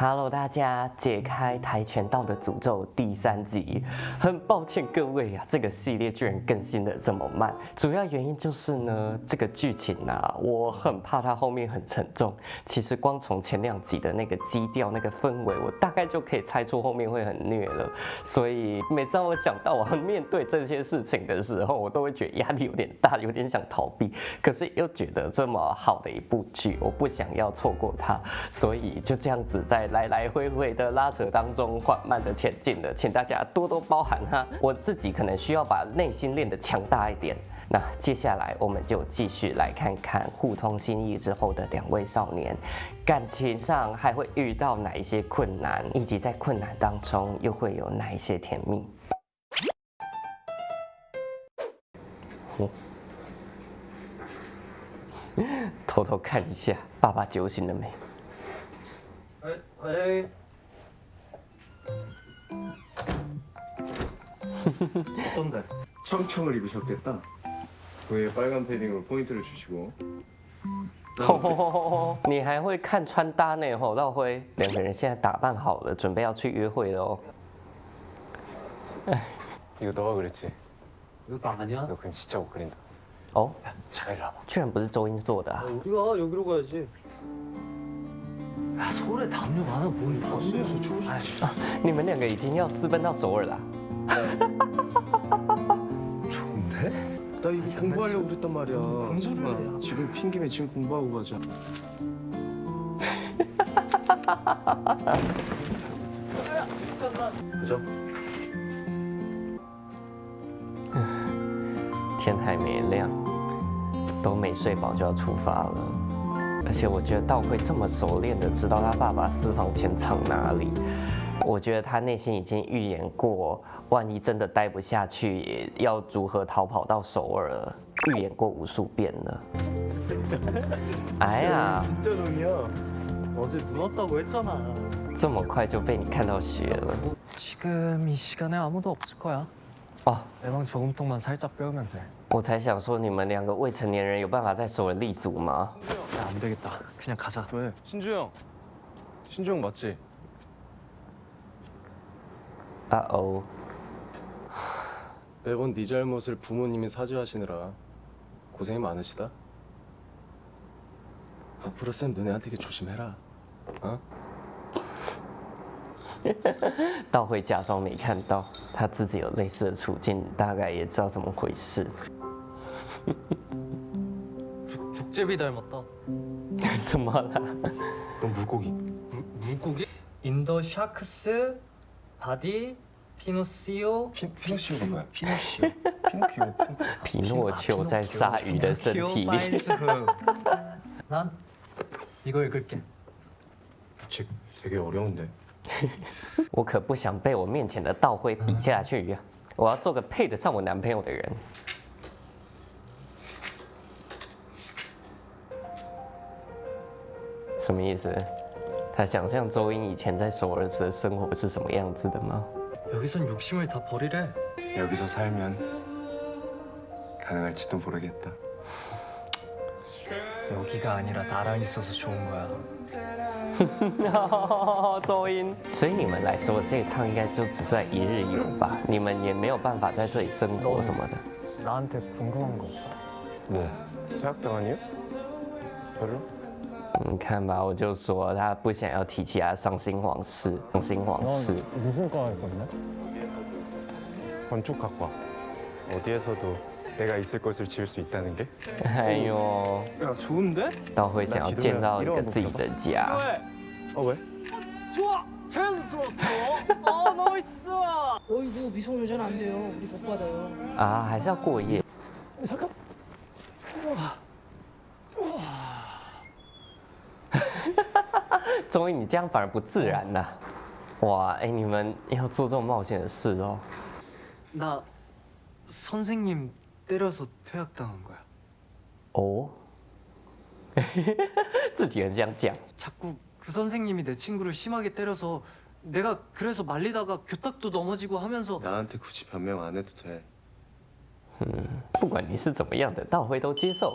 Hello，大家，解开跆拳道的诅咒第3集。很抱歉各位啊，这个系列居然更新的这么慢。主要原因就是呢，这个剧情啊，我很怕它后面很沉重。其实光从前2集的那个基调、那个氛围，我大概就可以猜出后面会很虐了。所以每当我想到我要面对这些事情的时候，我都会觉得压力有点大，有点想逃避。可是又觉得这么好的一部剧，我不想要错过它，所以就这样子在来来回回的拉扯当中缓慢的前进了，请大家多多包涵哈。我自己可能需要把内心练得强大一点。那接下来我们就继续来看看互通心意之后的2位少年，感情上还会遇到哪一些困难，以及在困难当中又会有哪一些甜蜜。偷偷看一下爸爸酒醒了没？喂。어떤데? 청청을 입으셨겠다. 그 위에 빨간 패딩으로 포인트를 주시고. 你还会看穿搭呢，吼，道辉，2个人现在打扮好了，准备要去约会了哦。 이거 너가 그랬지? 이거 나 아니야? 너 그림 진짜 못 그린다. 哦， 잠깐 이리 와봐. 居然不是周英做的啊！ 우리가 여기로 가야지. 야, 서울에 담요 많아 뭘 버스에서 추울 수 있어. 你们2个已经要私奔到首尔了。 좋은데? 나 이거 공부하려고 그랬단 말이야. 공부를 해. 지금 핑계면 지금 공부하고 가자. 그죠? 天还没亮，都没睡饱就要出发了。而且我觉得道会这么熟练的知道他爸爸私房钱藏哪里，我觉得他内心已经预演过，万一真的待不下去，要如何逃跑到首尔了，预演过无数遍了。哎呀， 진짜 돈이야. 어제 누웠다고 했잖아. 这么快就被你看到血了。 지금 이 시간에 아무도 없을 거야. 哦， 내 방 저금통만 살짝 빼오면 돼. 我才想说你们2个未成年人有办法在首尔立足吗？ 야, 안 되겠다. 그냥 가자. 왜? 신주 형. 신주 형 맞지? 啊哦， 매번 네 잘못을 부모님이 사죄하시느라 고생이 많으시다. 앞으로 쌤 눈에 안 띄게 조심해라. 어? 道会假装没看到，他自己有类似的处境，大概也知道怎么回事。 족제비 닮았다. 什么啦？ 넌 물고기. 물고기? 인더 샤크스 바디 피노시오 피노시오가 뭐야? 피노시오. 피노키오. 匹诺丘在鲨鱼的身体里。 난 이거 읽을게. 즉 되게 어려운데. 我可不想被我面前的道会比下去呀！我要做个配得上我男朋友的人。什么意思？他想象周英以前在首尔时的生活是什么样子的吗？ 여기선 욕심을 다 버리래. 여기서 살면 가능할지도 모르겠다. 여기가 아니라 나랑 있어서 좋은 거야. 周英，所以你们来说这一趟应该就只是在1日游吧？你们也没有办法在这里生活什么的。 나한테 궁금한 거 없어? 뭐? 퇴학당 아니야? 별로? 你看吧，我就说他不想要提起他伤心往事，伤心往事。 무슨 과 할 건데? 건축학과. 어디에서도 내가 있을 것을 지을 수 있다는 게? 哎呦， 야 좋은데? 道会想要建造一个自己的家。 왜? 좋아! 자연스러웠어! 아, 멋있어! 어이구 미성년자는 안 돼요. 우리 못 받아요. 啊，还是要过夜。 잠깐! 周英，你这样反而不自然呐、哇，哎，你们要做这种冒险的事哦。 나 선생님 때려서 퇴학당한 거야. 哦，自己人这样讲。 자꾸 그 선생님이 내 친구를 심하게 때려서 내가 그래서 말리다가 교탁도 넘어지고 하면서 나한테 굳이 변명 안 해도 돼. 不管你是怎么样的，道辉都接受。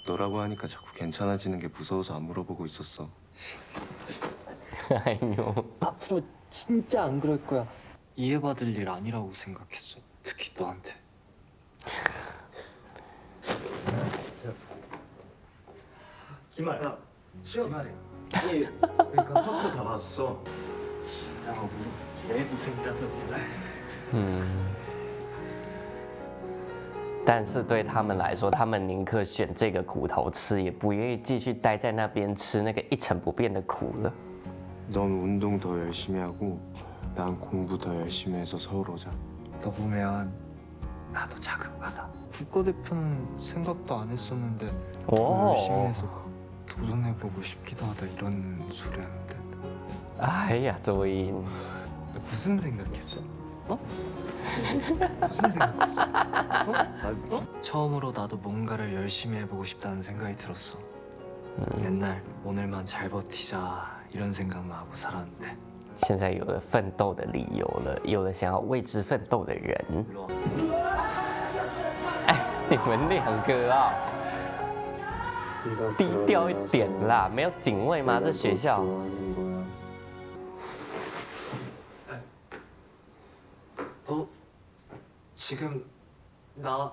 너라고 하니까 자꾸 괜찮아지는 게 무서워서 안 물어보고 있었어. 哎呦， 앞으로 진짜 안 그럴 거야. 이해받을 일 아니라고 생각했어. 특히 너한테. 기말야. 기말해. 아니 그러니까 카푸 다 봤어. 나가 뭐 애도생이라도 몰라.但是对他们来说，他们宁可选这个苦头吃，也不愿意继续待在那边吃那个一成不变的苦了。 넌 운동 더 열심히 하고 난 공부 더 열심히 해서 서울 오자. 너 보면 나도 자극받아. 국가대표는 생각도 안 했었는데 더 오. 열심히 해서 도전해보고 싶기도 하다 이런 소리 하는데 哎呀，周英， 무슨 생각했어? 어? 무슨 생각했어? 어? 처음으로 나도 뭔가를 열심히 해보고 싶다는 생각이 들었어. 맨날 오늘만 잘 버티자 이런 생각만 하고 살았는데 现在有了奋斗的理由了，有了想要为之奋斗的人。 일로 와. 哎，你们两个啊，低调一点啦，没有警卫吗？这学校？ 너 지금 나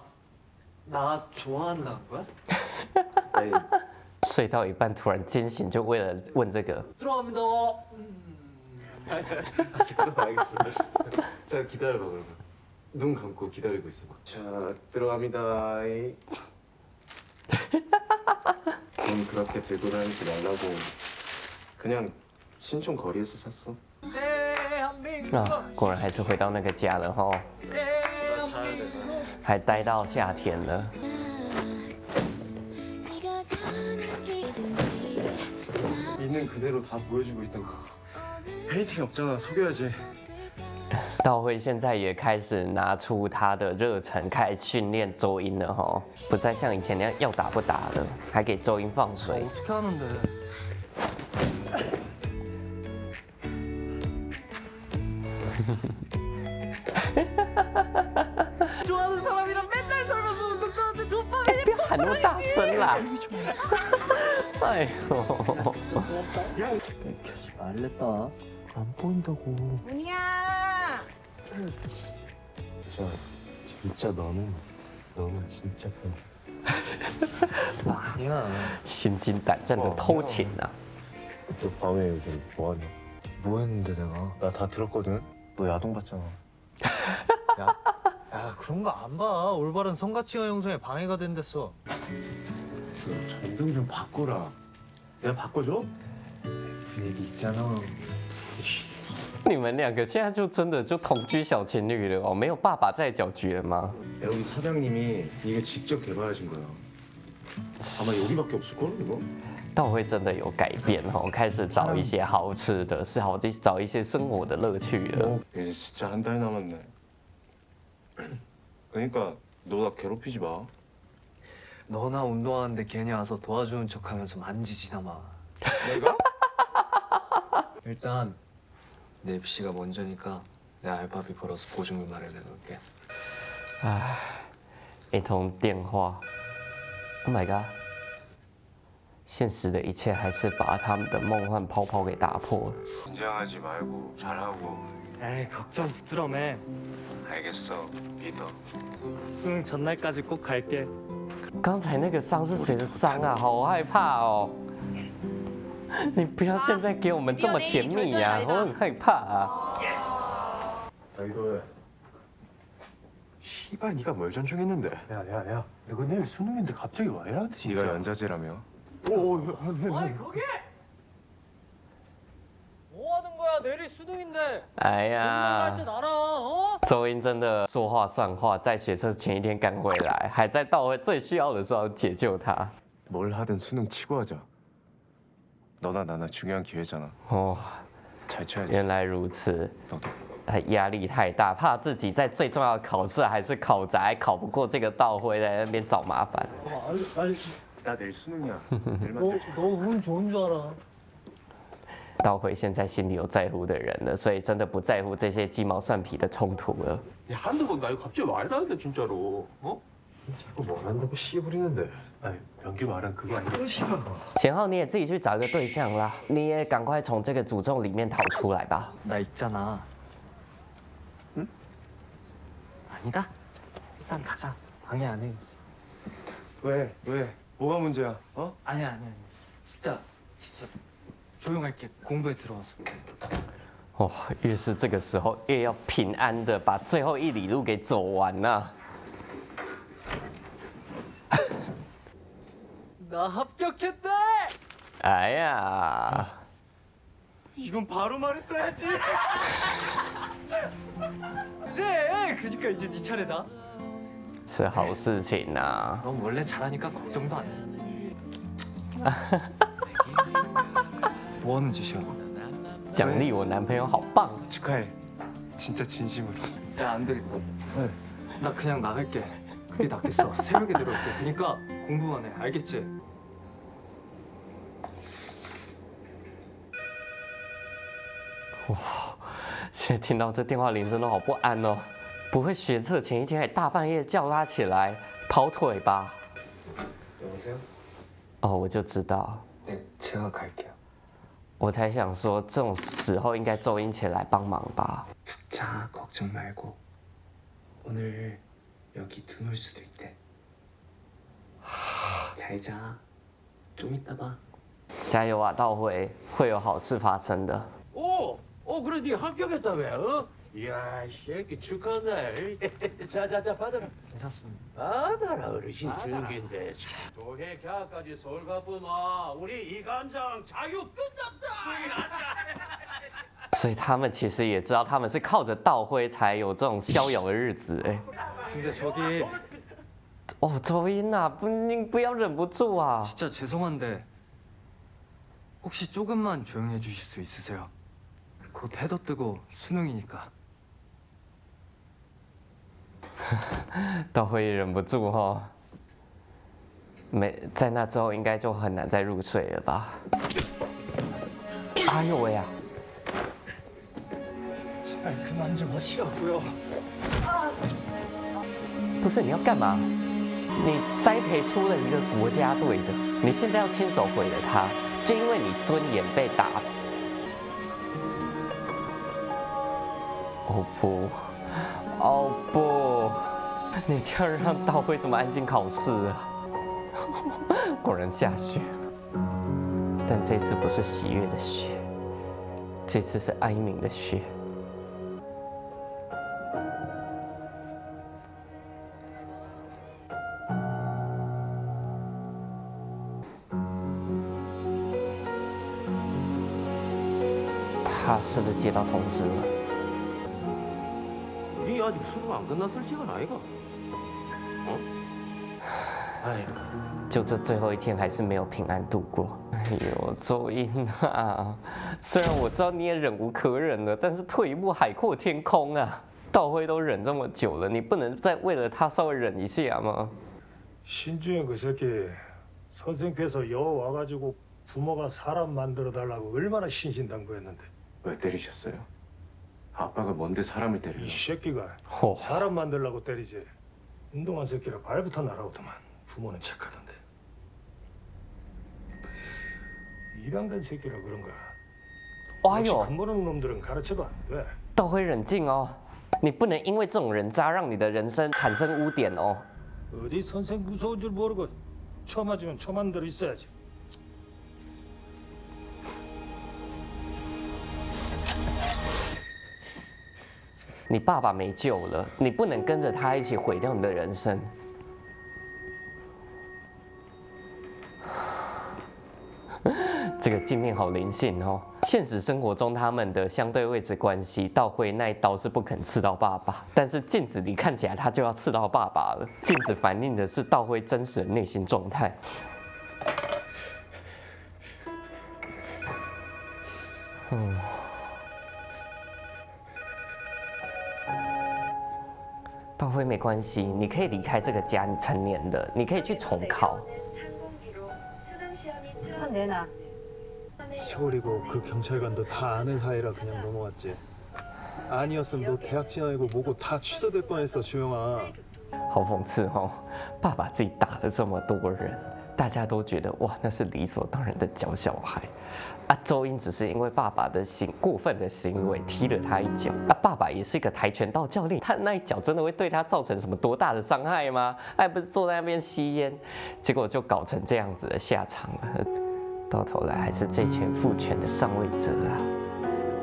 좋아한다는 거야? 아니 睡到一半突然惊醒，就为了问这个。 들어갑니다. 그럼 알겠어. 자 기다려봐 그러면. 눈 감고 기다리고 있어봐. 자 들어갑니다. 돈 그렇게 들고 다니지 말라고. 그냥 신촌 거리에서 샀어. 啊，果然还是回到那个家了哈，还待到夏天了。 있는 그대로 다 보여주고 있다고. 페인팅 없잖아. 속여야지. 道会现在也开始拿出他的热忱，开始训练周英了哈，不再像以前那样要打不打了，还给周英放水。 어떻게 하는데? 좋아하는 사람이랑 맨날 살면서 운동하는데 너 哎，不要喊那么大声啦！哎呦， 켜지 말랬다. 안 보인다고. 문이야. 진짜 너는 진짜 아니야. 心惊胆战的偷情啊！ 너 밤에 요즘 뭐하냐? 뭐 했는데 내가? 나 다 들었거든. 너 야동 봤잖아. 야 그런 거 안 봐. 올바른 성가치가 형성에 방해가 된댔어. 그 전등 좀 바꿔라. 내가 바꿔줘? 분위기 있잖아. 你们两个现在就真的就同居小情侣了哦，没有爸爸在搅局了吗？ 여기 사장님이 이게 직접 개발하신 거야. 아마 여기밖에 없을걸 이거? 道会真的有改变哦，开始找一些好吃的，是好找一些生活的乐趣了。 이제 진짜 한 달 남았네. 그러니까 너 나 괴롭히지 마. 너나 운동하는데 괜히 와서 도와주는 척하면서 만지지나 마. 내가? 일단 내 입시가 먼저니까 내 알바비 벌어서 보증금 마련해놓을게. 唉，一通电话 ，Oh my god！ 现实的一切还是把他们的梦幻泡泡给打破了。 긴장하지 말고 잘하고. 에이 걱정 부끄러매. 알겠어. 믿어. 수능 전날까지 꼭 갈게. 刚才那个伤是谁的伤啊？好害怕哦！你不要现在给我们这么甜蜜呀、我很害怕啊！ 야 이거. 씨발 네가 뭘 전중했는데? 야야야. 이거 내일 수능인데 갑자기 와 이러는데 진짜. 네가 연자제라며? 오. 아니 거기! 뭐 하는 거야? 내일이 수능인데. 哎呀 운동할 땐 알아. 어? 周英真的说话算话，在学测前一天赶回来，还在道会最需要的时候解救他。 뭘 하든 수능 치고 하자. 너나 나나 중요한 기회잖아. 哦， 잘 쳐야지. 原来如此， 너도. 他压力太大，怕自己在最重要的考试还是考砸，还考不过这个道会，在那边找麻烦。 나 내일 수능이야. 내일만 너 운 좋은 줄 알아. 道会现在心里有在乎的人了，所以真的不在乎这些鸡毛蒜皮的冲突了。 한두 번 나 이거 갑자기 와 이러는데 진짜로 어? 자꾸 뭘 한다고 씨 부리는데. 아니 변기 말은 그거 아니야. 싫어.贤浩，你也自己去找一个对象啦，你也赶快从这个诅咒里面逃出来吧。 나 있잖아. 응? 아니다. 일단 가자. 방해 안 해. 왜? 왜? 뭐가 문제야? 어? 아니야. 진짜 조용할게. 공부에 들어와서. 哦，越是这个时候，越要平安的把最后一里路给走完呐、 나 합격했대. 哎呀， 이건 바로 말했어야지. 그래. 그러니까 이제 네 차례다. 是好事情呐、 넌 원래 잘하니까 걱정도 안 해. 뭐 하는 짓이야? 奖励我男朋友好棒。 축하해. 진짜 진심으로. 야, 안 되겠다. 나 그냥 나갈게. 그게 낫겠어. 새벽에 들어올게. 그러니까 공부만 해. 알겠지? 现在听到这电话铃声都好不安哦。不会学测前一天还大半夜叫他起来跑腿吧？ 여보세요? 哦，我就知道， 네, 제가 갈게요. 我才想说这种时候应该周英起来帮忙吧。 자, 걱정 말고. 오늘 여기 눈 올 수도 있대. 잘 자. 좀 이따 봐. 加油啊，道辉，会有好事发生的。 그래 네 합격했다며? 어? 이야 이 새끼 축하한다. 자자자 받아라. 괜찮습니다. 받아라 어르신 주는 긴데. 도해 계약까지 서울 가쁘마. 우리 이관장 자유 끝났다. 所以他们其实也知道他们是靠着道辉才有这种逍遥的日子哎。 근데 저기 哦，周英啊，你不要忍不住啊！ 진짜 죄송한데 혹시 조금만 조용히 해주실 수 있으세요? 곧 해도 뜨고 수능이니까. 道辉也忍不住哦。没在那之后应该就很难再入睡了吧？哎呦喂啊！ 제발 그만 좀 하시라고요. 不是你要干嘛？你栽培出了一个国家队的，你现在要亲手毁了他，就因为你尊严被打。哦不，哦不，你这样让道辉怎么安心考试啊？果然下雪，但这次不是喜悦的雪，这次是哀鸣的雪。 他是不是接到通知了？ 네 아직 수능 안 끝났을 시간 아이가? 어? 아이 就这最后一天还是没有平安度过。哎呦，周英啊，虽然我知道你也忍无可忍了，但是退一步海阔天空啊。道辉都忍这么久了，你不能再为了他稍微忍一下吗？ 신주현 그 새끼 선생께서 여 와가지고 부모가 사람 만들어 달라고 얼마나 신신당부했는데 왜 때리셨어요? 아빠가 뭔데 사람을 때려요? 이 새끼가 호. 사람 만들라고 때리지 운동한 새끼라 발부터 날아오더만 부모는 착하던데 입양된 새끼라 그런가 哎 역시 呦， 근본 놈들은 가르쳐도 안 돼. 道辉冷静哦，你不能因为这种人渣让你的人生产生污点哦。 어디 선생 무서운 줄 모르고 쳐 맞으면 쳐만 대로 있어야지. 你爸爸没救了，你不能跟着他一起毁掉你的人生。这个镜面好灵性哦。现实生活中他们的相对位置关系，道辉那一刀是不肯刺到爸爸，但是镜子里看起来他就要刺到爸爸了。镜子反映的是道辉真实的内心状态。道辉没关系，你可以离开这个家，你成年了，你可以去重考。 내놔. 시골이고 그 경찰관도 다 아는 사이라 그냥 넘어갔지. 아니었으면 너 대학 진학이고 뭐고 다 취소될 뻔했어, 주영아. 好讽刺哦！爸爸自己打了这么多人，大家都觉得哇，那是理所当然的教小孩。啊，周英只是因为爸爸的过分的行为踢了他一脚。啊，爸爸也是一个跆拳道教练，他那一脚真的会对他造成什么多大的伤害吗？还不是坐在那边吸烟，结果就搞成这样子的下场了。到头来还是这群父权的上位者啊，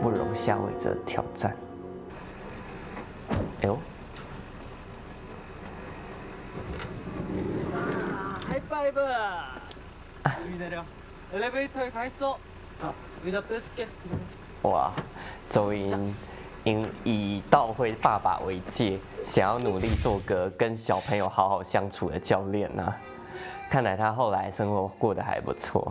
不容下位者挑战。哎呦！ 하이파이브! 여기 내려. 엘리베이터에 가 있어. 의자 뺏을게. 哇，周英以道辉爸爸为戒，想要努力做个跟小朋友好好相处的教练啊。看来他后来生活过得还不错。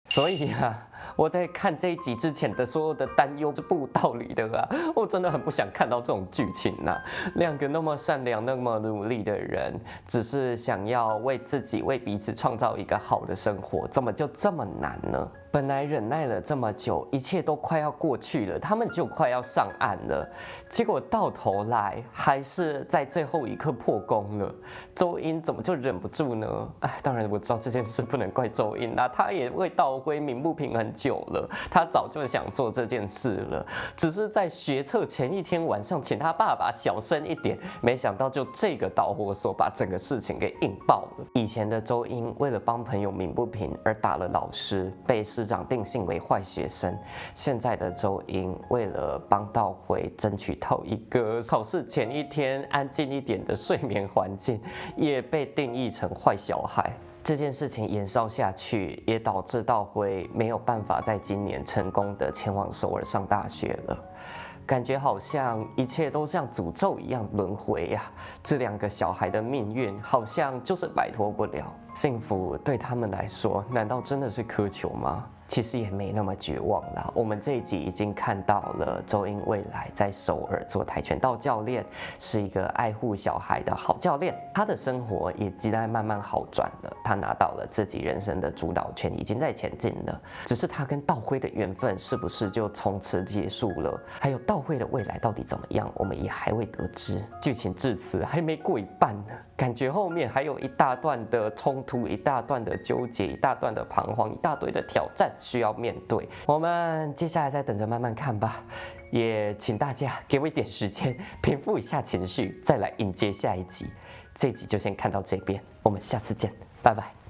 所以啊，我在看这一集之前的所有的担忧是不无道理的啊！我真的很不想看到这种剧情啊。两个那么善良、那么努力的人，只是想要为自己、为彼此创造一个好的生活，怎么就这么难呢？本来忍耐了这么久，一切都快要过去了，他们就快要上岸了，结果到头来还是在最后一刻破功了。周英怎么就忍不住呢？哎，当然我知道这件事不能怪周英啦，他也为道辉鸣不平很久了，他早就想做这件事了，只是在学测前一天晚上请他爸爸小声一点，没想到就这个导火索把整个事情给引爆了。以前的周英为了帮朋友鸣不平而打了老师，被师长定性为坏学生。现在的周英为了帮道辉争取到一个考试前一天安静一点的睡眠环境，也被定义成坏小孩。这件事情延烧下去，也导致道辉没有办法在今年成功的前往首尔上大学了。感觉好像一切都像诅咒一样轮回呀！这两个小孩的命运好像就是摆脱不了。幸福对他们来说，难道真的是苛求吗？其实也没那么绝望啦。我们这一集已经看到了周英未来在首尔做跆拳道教练，是一个爱护小孩的好教练。他的生活也正在慢慢好转了，他拿到了自己人生的主导权，已经在前进了。只是他跟道辉的缘分是不是就从此结束了？还有道辉的未来到底怎么样，我们也还未得知。剧情至此还没过一半呢，感觉后面还有一大段的冲突，一大段的纠结，一大段的彷徨，一大堆的挑战需要面对。我们接下来再等着慢慢看吧，也请大家给我一点时间平复一下情绪，再来迎接下一集。这一集就先看到这边，我们下次见，拜拜。